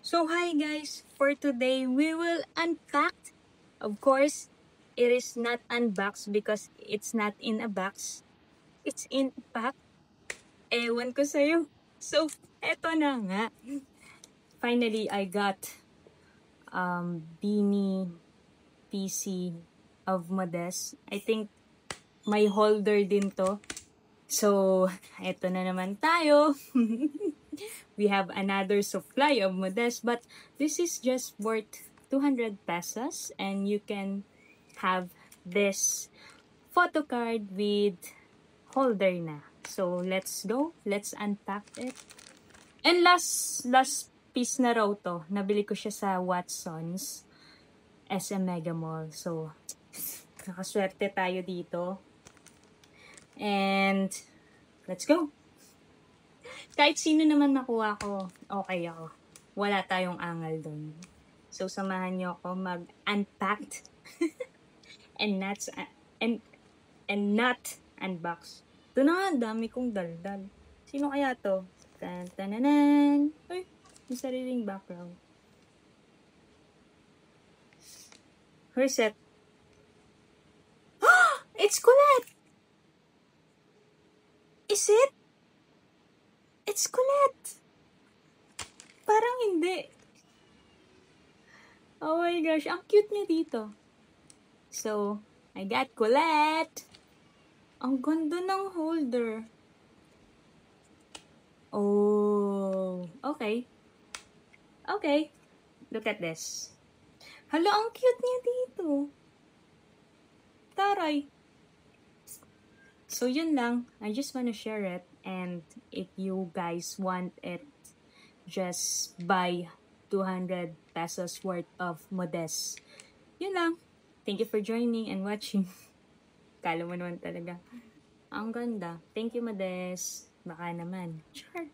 So hi guys, for today we will unpack. Of course, it is not unboxed because it's not in a box. It's in a pack. Ewan ko sa'yo. So, eto na nga. Finally, I got Beanie PC of Modest. I think may holder din to. So, eto na naman tayo. We have another supply of Modest, but this is just worth 200 pesos and you can have this photo card with holder na. So, let's go. Let's unpack it. And last piece na raw to. Nabili ko siya sa Watson's SM Mega Mall. So, nakaswerte tayo dito. And, let's go. Kahit sino naman makuha ko, okay ako. Wala tayong angal doon. So, samahan niyo ako mag-unpacked and not unbox. Ito na nga, dami kong daldal. Sino kaya to? Tan-tananan. Uy, may sariling background. Where's it? It's Colette! Is it? It's Colette! Parang hindi. Oh my gosh, ang cute niya dito. So, I got Colette! Ang ganda ng holder. Oh, okay. Okay. Look at this. Hala, ang cute niya dito. Taray. So, yun lang. I just wanna share it. And if you guys want it, just buy 200 pesos worth of Modest. Yun lang. Thank you for joining and watching. Kala mo naman talaga. Ang ganda. Thank you, Modest. Baka naman. Sure.